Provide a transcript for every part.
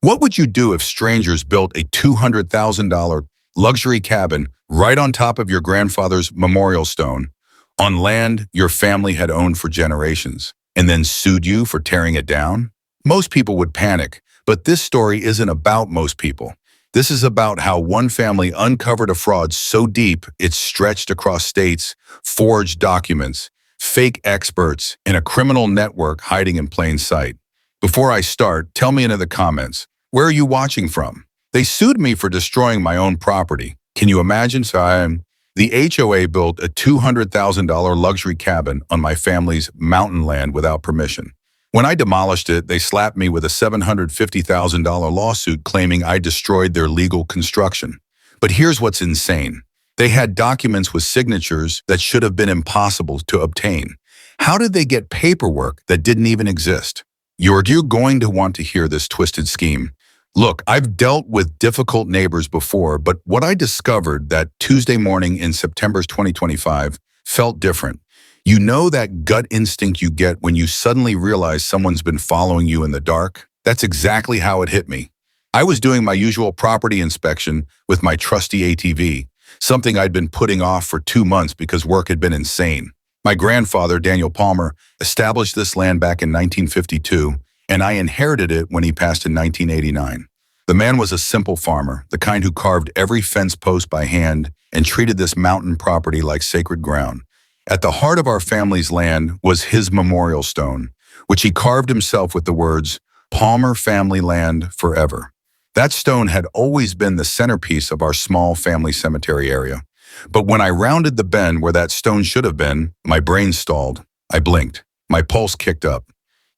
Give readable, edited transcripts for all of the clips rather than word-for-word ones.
What would you do if strangers built a $200,000 luxury cabin right on top of your grandfather's memorial stone on land your family had owned for generations and then sued you for tearing it down? Most people would panic, but this story isn't about most people. This is about how one family uncovered a fraud so deep it stretched across states, forged documents, fake experts, and a criminal network hiding in plain sight. Before I start, tell me in the comments, where are you watching from? They sued me for destroying my own property. Can you imagine? The HOA built a $200,000 luxury cabin on my family's mountain land without permission. When I demolished it, they slapped me with a $750,000 lawsuit claiming I destroyed their legal construction. But here's what's insane. They had documents with signatures that should have been impossible to obtain. How did they get paperwork that didn't even exist? You're going to want to hear this twisted scheme. Look, I've dealt with difficult neighbors before, but what I discovered that Tuesday morning in September 2025 felt different. You know that gut instinct you get when you suddenly realize someone's been following you in the dark? That's exactly how it hit me. I was doing my usual property inspection with my trusty ATV, something I'd been putting off for 2 months because work had been insane. My grandfather, Daniel Palmer, established this land back in 1952, and I inherited it when he passed in 1989. The man was a simple farmer, the kind who carved every fence post by hand and treated this mountain property like sacred ground. At the heart of our family's land was his memorial stone, which he carved himself with the words, "Palmer Family Land Forever." That stone had always been the centerpiece of our small family cemetery area. But when I rounded the bend where that stone should have been, my brain stalled. I blinked. My pulse kicked up.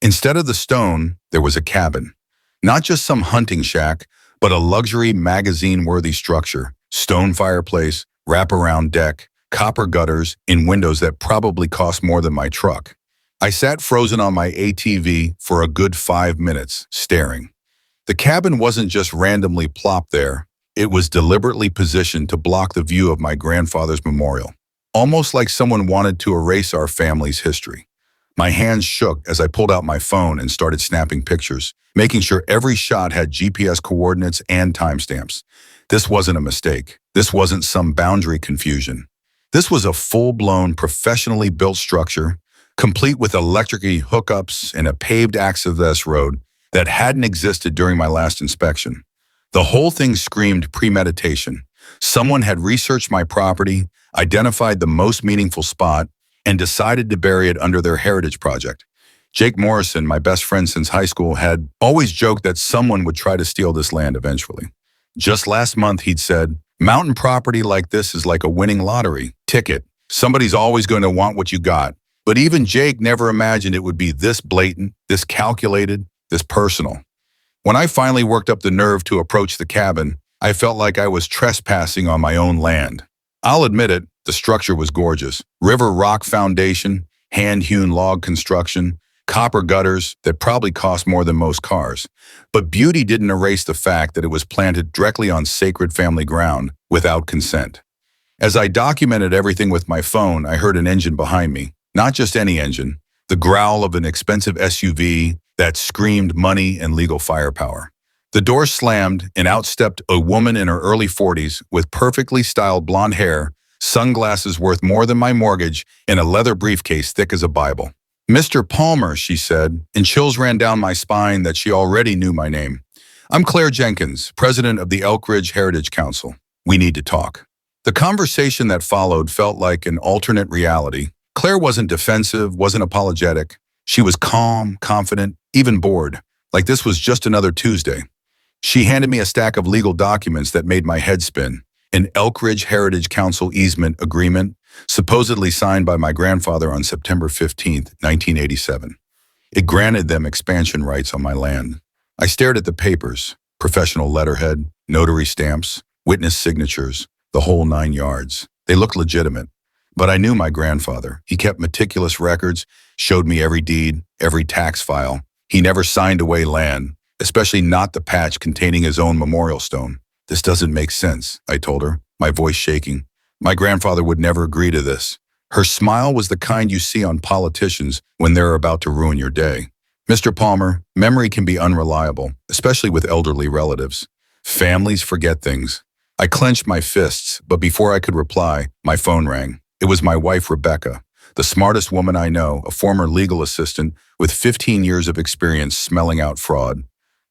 Instead of the stone, there was a cabin. Not just some hunting shack, but a luxury magazine-worthy structure. Stone fireplace, wraparound deck, copper gutters in windows that probably cost more than my truck. I sat frozen on my ATV for a good 5 minutes, staring. The cabin wasn't just randomly plopped there. It was deliberately positioned to block the view of my grandfather's memorial, almost like someone wanted to erase our family's history. My hands shook as I pulled out my phone and started snapping pictures, making sure every shot had GPS coordinates and timestamps. This wasn't a mistake. This wasn't some boundary confusion. This was a full-blown, professionally built structure, complete with electric hookups and a paved access road that hadn't existed during my last inspection. The whole thing screamed premeditation. Someone had researched my property, identified the most meaningful spot, and decided to bury it under their heritage project. Jake Morrison, my best friend since high school, had always joked that someone would try to steal this land eventually. Just last month, he'd said, "Mountain property like this is like a winning lottery ticket. Somebody's always going to want what you got." But even Jake never imagined it would be this blatant, this calculated, this personal. When I finally worked up the nerve to approach the cabin, I felt like I was trespassing on my own land. I'll admit it, the structure was gorgeous. River rock foundation, hand-hewn log construction, copper gutters that probably cost more than most cars. But beauty didn't erase the fact that it was planted directly on sacred family ground without consent. As I documented everything with my phone, I heard an engine behind me. Not just any engine, the growl of an expensive SUV that screamed money and legal firepower. The door slammed and out stepped a woman in her early 40s with perfectly styled blonde hair, sunglasses worth more than my mortgage, and a leather briefcase thick as a Bible. "Mr. Palmer," she said, and chills ran down my spine that she already knew my name. "I'm Claire Jenkins, president of the Elk Ridge Heritage Council. We need to talk." The conversation that followed felt like an alternate reality. Claire wasn't defensive, wasn't apologetic. She was calm, confident, even bored, like this was just another Tuesday. She handed me a stack of legal documents that made my head spin. An Elk Ridge Heritage Council easement agreement, supposedly signed by my grandfather on September 15th, 1987. It granted them expansion rights on my land. I stared at the papers, professional letterhead, notary stamps, witness signatures, the whole 9 yards. They looked legitimate. But I knew my grandfather. He kept meticulous records, showed me every deed, every tax file. He never signed away land, especially not the patch containing his own memorial stone. "This doesn't make sense," I told her, my voice shaking. "My grandfather would never agree to this." Her smile was the kind you see on politicians when they're about to ruin your day. Mr. Palmer, memory can be unreliable, especially with elderly relatives. Families forget things. I clenched my fists, but before I could reply, my phone rang. It was my wife, Rebecca, the smartest woman I know, a former legal assistant with 15 years of experience smelling out fraud.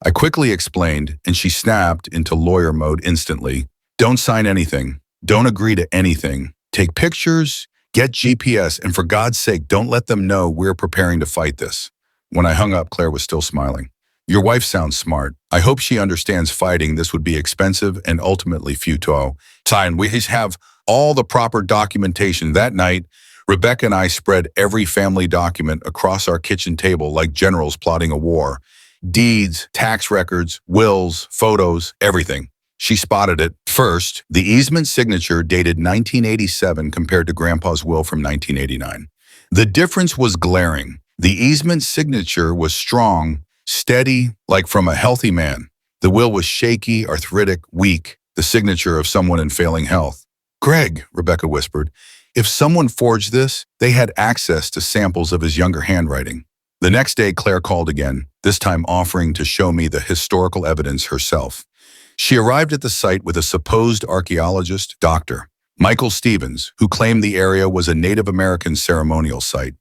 I quickly explained, and she snapped into lawyer mode instantly. Don't sign anything. Don't agree to anything. Take pictures, get GPS, and for God's sake, don't let them know we're preparing to fight this. When I hung up, Claire was still smiling. Your wife sounds smart. I hope she understands fighting this would be expensive and ultimately futile. Sign, we have all the proper documentation. That night, Rebecca and I spread every family document across our kitchen table like generals plotting a war. Deeds, tax records, wills, photos, everything. She spotted it. First, the easement signature dated 1987 compared to Grandpa's will from 1989. The difference was glaring. The easement signature was strong, steady, like from a healthy man. The will was shaky, arthritic, weak, the signature of someone in failing health. Greg, Rebecca whispered, if someone forged this, they had access to samples of his younger handwriting. The next day, Claire called again, this time offering to show me the historical evidence herself. She arrived at the site with a supposed archaeologist, Dr. Michael Stevens, who claimed the area was a Native American ceremonial site.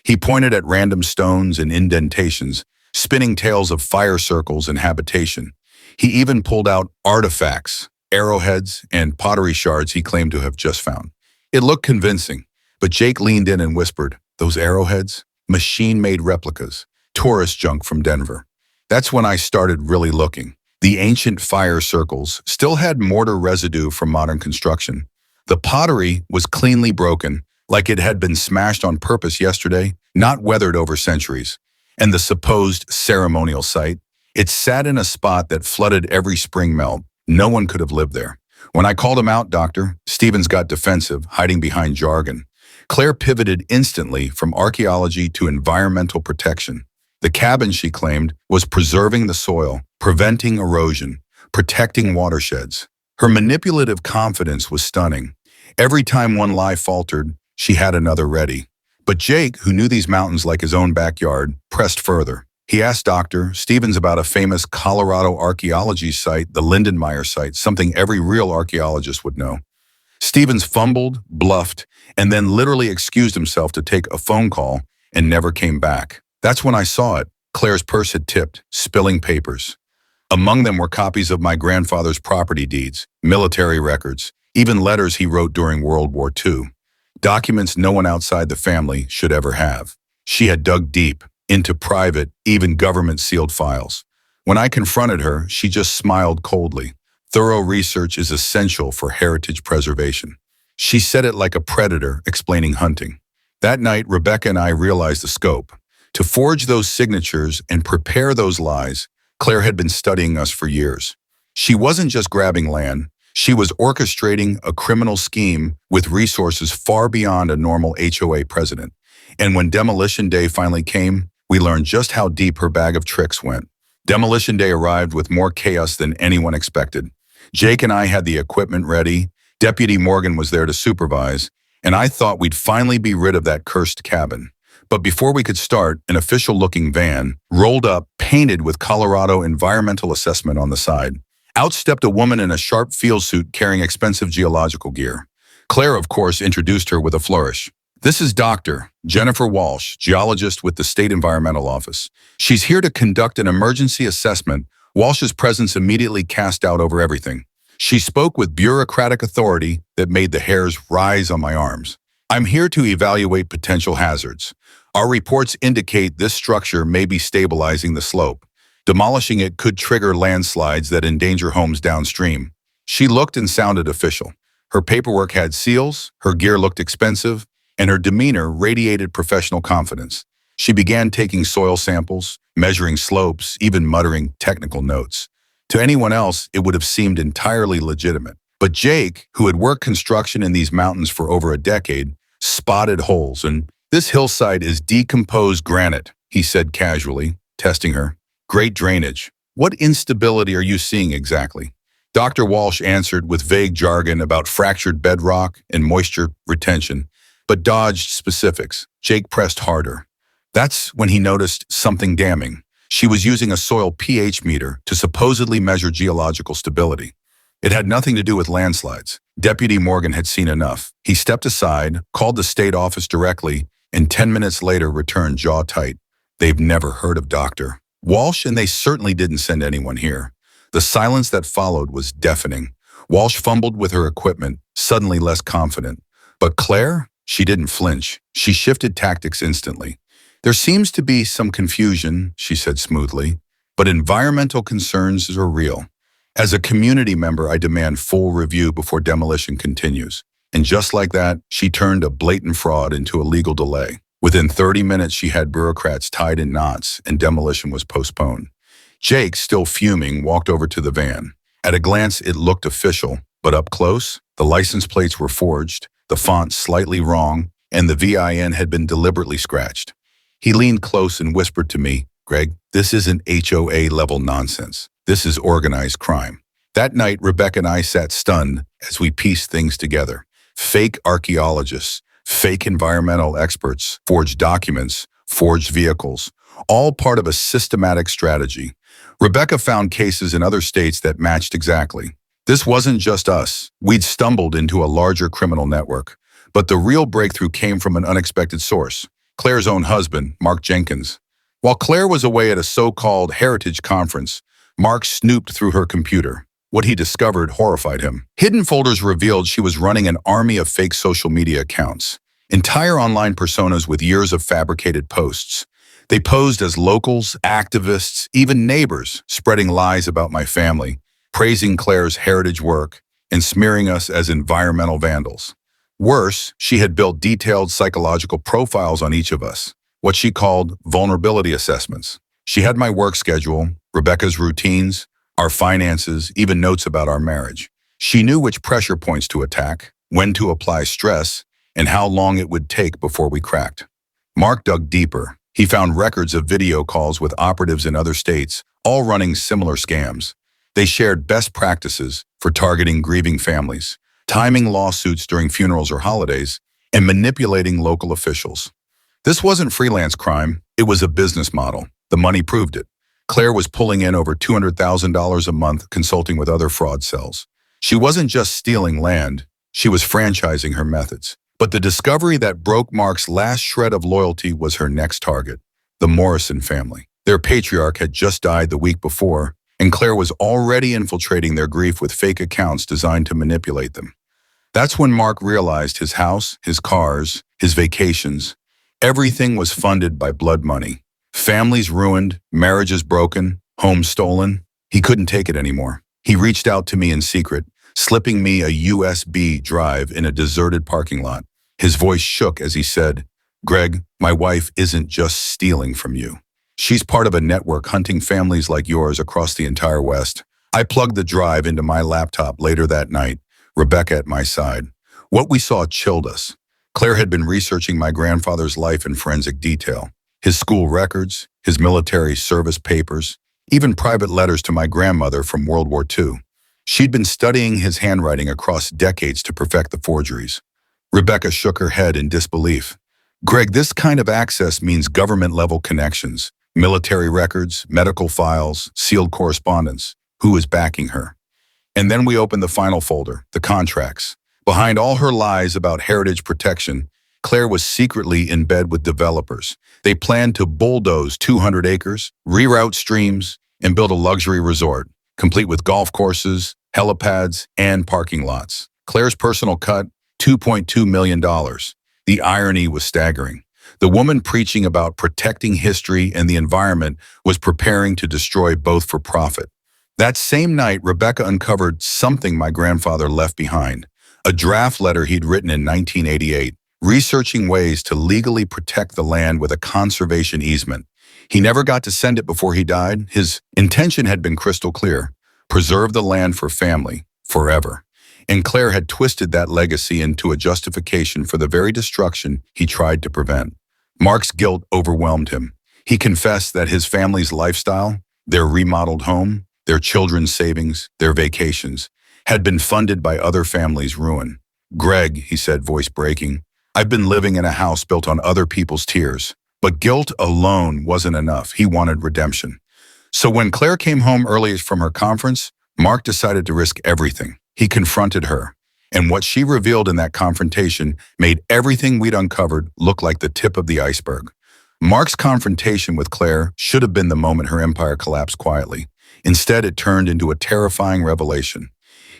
He pointed at random stones and indentations, spinning tales of fire circles and habitation. He even pulled out artifacts, arrowheads, and pottery shards he claimed to have just found. It looked convincing, but Jake leaned in and whispered, those arrowheads? Machine-made replicas, tourist junk from Denver. That's when I started really looking. The ancient fire circles still had mortar residue from modern construction. The pottery was cleanly broken, like it had been smashed on purpose yesterday, not weathered over centuries. And the supposed ceremonial site, it sat in a spot that flooded every spring melt. No one could have lived there. When I called him out, Doctor, Stevens got defensive, hiding behind jargon. Claire pivoted instantly from archaeology to environmental protection. The cabin, she claimed, was preserving the soil, preventing erosion, protecting watersheds. Her manipulative confidence was stunning. Every time one lie faltered, she had another ready. But Jake, who knew these mountains like his own backyard, pressed further. He asked Dr. Stevens about a famous Colorado archaeology site, the Lindenmeyer site, something every real archaeologist would know. Stevens fumbled, bluffed, and then literally excused himself to take a phone call and never came back. That's when I saw it. Claire's purse had tipped, spilling papers. Among them were copies of my grandfather's property deeds, military records, even letters he wrote during World War II. Documents no one outside the family should ever have. She had dug deep into private, even government-sealed files. When I confronted her, she just smiled coldly. Thorough research is essential for heritage preservation. She said it like a predator explaining hunting. That night, Rebecca and I realized the scope. To forge those signatures and prepare those lies, Claire had been studying us for years. She wasn't just grabbing land. She was orchestrating a criminal scheme with resources far beyond a normal HOA president. And when Demolition Day finally came, we learned just how deep her bag of tricks went. Demolition Day arrived with more chaos than anyone expected. Jake and I had the equipment ready, Deputy Morgan was there to supervise, and I thought we'd finally be rid of that cursed cabin. But before we could start, an official-looking van rolled up, painted with Colorado Environmental Assessment on the side. Out stepped a woman in a sharp field suit carrying expensive geological gear. Claire, of course, introduced her with a flourish. This is Dr. Jennifer Walsh, geologist with the State Environmental Office. She's here to conduct an emergency assessment. Walsh's presence immediately cast doubt over everything. She spoke with bureaucratic authority that made the hairs rise on my arms. I'm here to evaluate potential hazards. Our reports indicate this structure may be stabilizing the slope. Demolishing it could trigger landslides that endanger homes downstream. She looked and sounded official. Her paperwork had seals, her gear looked expensive, and her demeanor radiated professional confidence. She began taking soil samples, measuring slopes, even muttering technical notes. To anyone else, it would have seemed entirely legitimate. But Jake, who had worked construction in these mountains for over a decade, spotted holes. And this hillside is decomposed granite, he said casually, testing her. Great drainage. What instability are you seeing exactly? Dr. Walsh answered with vague jargon about fractured bedrock and moisture retention, but dodged specifics. Jake pressed harder. That's when he noticed something damning. She was using a soil pH meter to supposedly measure geological stability. It had nothing to do with landslides. Deputy Morgan had seen enough. He stepped aside, called the state office directly, and 10 minutes later returned jaw tight. They've never heard of Dr. Walsh, and they certainly didn't send anyone here. The silence that followed was deafening. Walsh fumbled with her equipment, suddenly less confident. But Claire? She didn't flinch. She shifted tactics instantly. There seems to be some confusion, she said smoothly, but environmental concerns are real. As a community member, I demand full review before demolition continues. And just like that, she turned a blatant fraud into a legal delay. Within 30 minutes, she had bureaucrats tied in knots, and demolition was postponed. Jake, still fuming, walked over to the van. At a glance, it looked official, but up close, the license plates were forged, the font slightly wrong, and the VIN had been deliberately scratched. He leaned close and whispered to me, "Greg, this isn't HOA-level nonsense. This is organized crime." That night, Rebecca and I sat stunned as we pieced things together. Fake archaeologists, fake environmental experts, forged documents, forged vehicles, all part of a systematic strategy. Rebecca found cases in other states that matched exactly. This wasn't just us. We'd stumbled into a larger criminal network. But the real breakthrough came from an unexpected source. Claire's own husband, Mark Jenkins. While Claire was away at a so-called heritage conference, Mark snooped through her computer. What he discovered horrified him. Hidden folders revealed she was running an army of fake social media accounts, entire online personas with years of fabricated posts. They posed as locals, activists, even neighbors, spreading lies about my family, praising Claire's heritage work, and smearing us as environmental vandals. Worse, she had built detailed psychological profiles on each of us, what she called vulnerability assessments. She had my work schedule, Rebecca's routines, our finances, even notes about our marriage. She knew which pressure points to attack, when to apply stress, and how long it would take before we cracked. Mark dug deeper. He found records of video calls with operatives in other states, all running similar scams. They shared best practices for targeting grieving families, timing lawsuits during funerals or holidays, and manipulating local officials. This wasn't freelance crime, it was a business model. The money proved it. Claire was pulling in over $200,000 a month consulting with other fraud cells. She wasn't just stealing land, she was franchising her methods. But the discovery that broke Mark's last shred of loyalty was her next target, the Morrison family. Their patriarch had just died the week before, and Claire was already infiltrating their grief with fake accounts designed to manipulate them. That's when Mark realized his house, his cars, his vacations, everything was funded by blood money. Families ruined, marriages broken, homes stolen. He couldn't take it anymore. He reached out to me in secret, slipping me a USB drive in a deserted parking lot. His voice shook as he said, "Greg, my wife isn't just stealing from you. She's part of a network hunting families like yours across the entire West." I plugged the drive into my laptop later that night, Rebecca at my side. What we saw chilled us. Claire had been researching my grandfather's life in forensic detail. His school records, his military service papers, even private letters to my grandmother from World War II. She'd been studying his handwriting across decades to perfect the forgeries. Rebecca shook her head in disbelief. "Greg, this kind of access means government-level connections, military records, medical files, sealed correspondence. Who is backing her?" And then we opened the final folder, the contracts. Behind all her lies about heritage protection, Claire was secretly in bed with developers. They planned to bulldoze 200 acres, reroute streams, and build a luxury resort, complete with golf courses, helipads, and parking lots. Claire's personal cut, $2.2 million. The irony was staggering. The woman preaching about protecting history and the environment was preparing to destroy both for profit. That same night, Rebecca uncovered something my grandfather left behind, a draft letter he'd written in 1988, researching ways to legally protect the land with a conservation easement. He never got to send it before he died. His intention had been crystal clear: preserve the land for family, forever. And Claire had twisted that legacy into a justification for the very destruction he tried to prevent. Mark's guilt overwhelmed him. He confessed that his family's lifestyle, their remodeled home, their children's savings, their vacations, had been funded by other families' ruin. "Greg," he said, voice breaking, "I've been living in a house built on other people's tears. But guilt alone wasn't enough. He wanted redemption. So when Claire came home early from her conference, Mark decided to risk everything. He confronted her. And what she revealed in that confrontation made everything we'd uncovered look like the tip of the iceberg. Mark's confrontation with Claire should have been the moment her empire collapsed quietly. Instead, it turned into a terrifying revelation.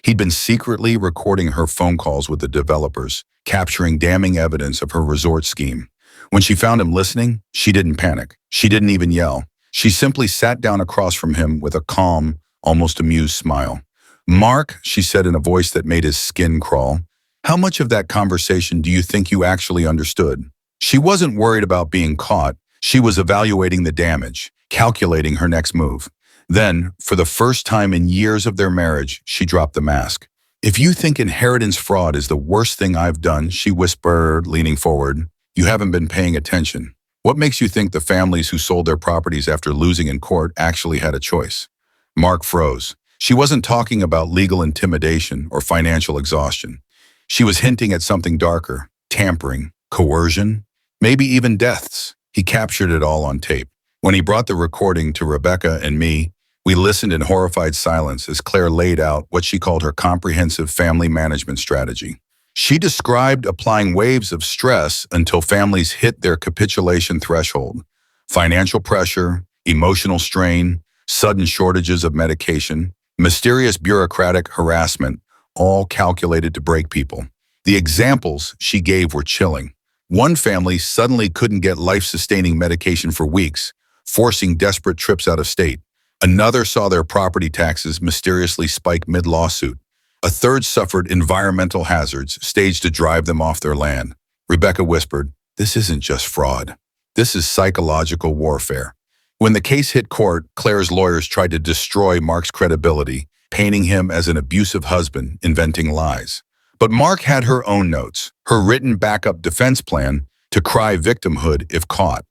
He'd been secretly recording her phone calls with the developers, capturing damning evidence of her resort scheme. When she found him listening, she didn't panic. She didn't even yell. She simply sat down across from him with a calm, almost amused smile. "Mark," she said in a voice that made his skin crawl, "how much of that conversation do you think you actually understood?" She wasn't worried about being caught. She was evaluating the damage, calculating her next move. Then, for the first time in years of their marriage, she dropped the mask. "If you think inheritance fraud is the worst thing I've done," she whispered, leaning forward, "you haven't been paying attention. What makes you think the families who sold their properties after losing in court actually had a choice?" Mark froze. She wasn't talking about legal intimidation or financial exhaustion. She was hinting at something darker: tampering, coercion, maybe even deaths. He captured it all on tape. When he brought the recording to Rebecca and me, we listened in horrified silence as Claire laid out what she called her comprehensive family management strategy. She described applying waves of stress until families hit their capitulation threshold: financial pressure, emotional strain, sudden shortages of medication, mysterious bureaucratic harassment, all calculated to break people. The examples she gave were chilling. One family suddenly couldn't get life-sustaining medication for weeks, forcing desperate trips out of state. Another saw their property taxes mysteriously spike mid-lawsuit. A third suffered environmental hazards staged to drive them off their land. Rebecca whispered, "This isn't just fraud. This is psychological warfare." When the case hit court, Claire's lawyers tried to destroy Mark's credibility, painting him as an abusive husband, inventing lies. But Mark had her own notes, her written backup defense plan to cry victimhood if caught.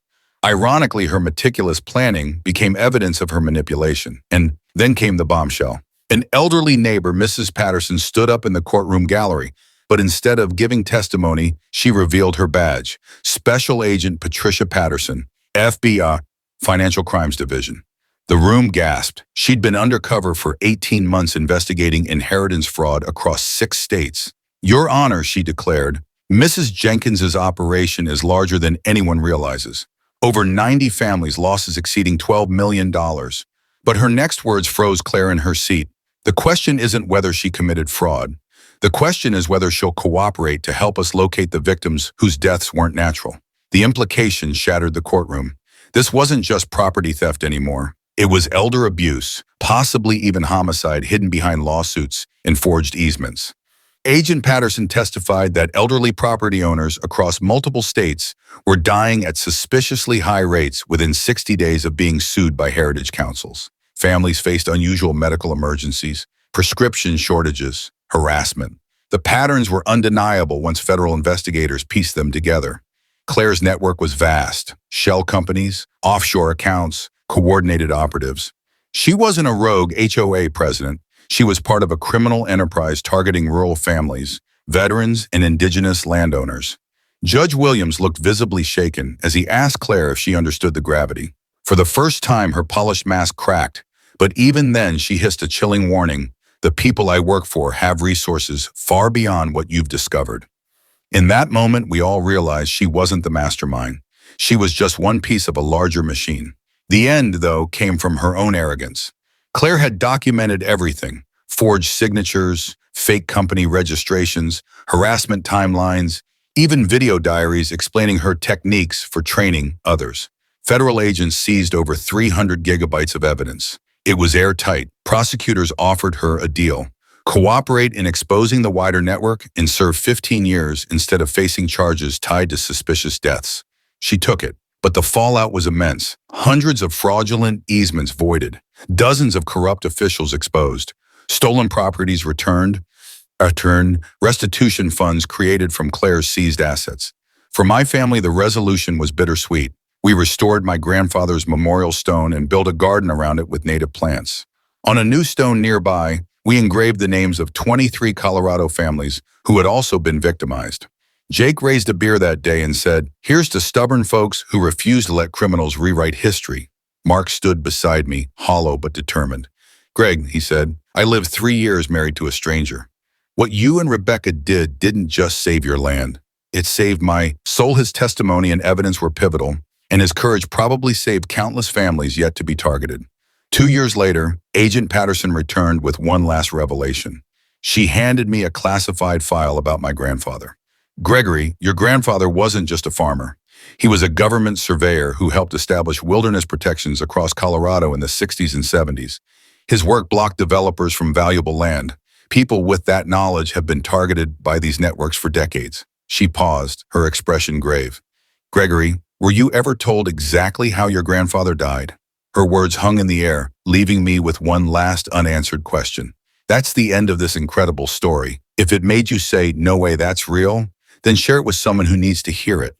Ironically, her meticulous planning became evidence of her manipulation. And then came the bombshell. An elderly neighbor, Mrs. Patterson, stood up in the courtroom gallery, but instead of giving testimony, she revealed her badge: Special Agent Patricia Patterson, FBI, Financial Crimes Division. The room gasped. She'd been undercover for 18 months investigating inheritance fraud across 6 states. "Your Honor," she declared, "Mrs. Jenkins's operation is larger than anyone realizes. Over 90 families, losses exceeding $12 million. But her next words froze Claire in her seat. The question isn't whether she committed fraud. The question is whether she'll cooperate to help us locate the victims whose deaths weren't natural. The implications shattered the courtroom. This wasn't just property theft anymore. It was elder abuse, possibly even homicide hidden behind lawsuits and forged easements. Agent Patterson testified that elderly property owners across multiple states were dying at suspiciously high rates within 60 days of being sued by heritage councils. Families faced unusual medical emergencies, prescription shortages, harassment. The patterns were undeniable once federal investigators pieced them together. Claire's network was vast: shell companies, offshore accounts, coordinated operatives. She wasn't a rogue HOA president. She was part of a criminal enterprise targeting rural families, veterans, and indigenous landowners. Judge Williams looked visibly shaken as he asked Claire if she understood the gravity. For the first time, her polished mask cracked, but even then she hissed a chilling warning: "The people I work for have resources far beyond what you've discovered." In that moment, we all realized she wasn't the mastermind. She was just one piece of a larger machine. The end, though, came from her own arrogance. Claire had documented everything: forged signatures, fake company registrations, harassment timelines, even video diaries explaining her techniques for training others. Federal agents seized over 300 gigabytes of evidence. It was airtight. Prosecutors offered her a deal: cooperate in exposing the wider network and serve 15 years instead of facing charges tied to suspicious deaths. She took it. But the fallout was immense. Hundreds of fraudulent easements voided, dozens of corrupt officials exposed, stolen properties returned, restitution funds created from Claire's seized assets. For my family, the resolution was bittersweet. We restored my grandfather's memorial stone and built a garden around it with native plants. On a new stone nearby, we engraved the names of 23 Colorado families who had also been victimized. Jake raised a beer that day and said, "Here's to stubborn folks who refuse to let criminals rewrite history." Mark stood beside me, hollow but determined. "Greg," he said, "I lived 3 years married to a stranger. What you and Rebecca didn't just save your land. It saved my soul." His testimony and evidence were pivotal, and his courage probably saved countless families yet to be targeted. 2 years later, Agent Patterson returned with one last revelation. She handed me a classified file about my grandfather. "Gregory, your grandfather wasn't just a farmer. He was a government surveyor who helped establish wilderness protections across Colorado in the 60s and 70s. His work blocked developers from valuable land. People with that knowledge have been targeted by these networks for decades." She paused, her expression grave. "Gregory, were you ever told exactly how your grandfather died?" Her words hung in the air, leaving me with one last unanswered question. That's the end of this incredible story. If it made you say, "No way, that's real," then share it with someone who needs to hear it.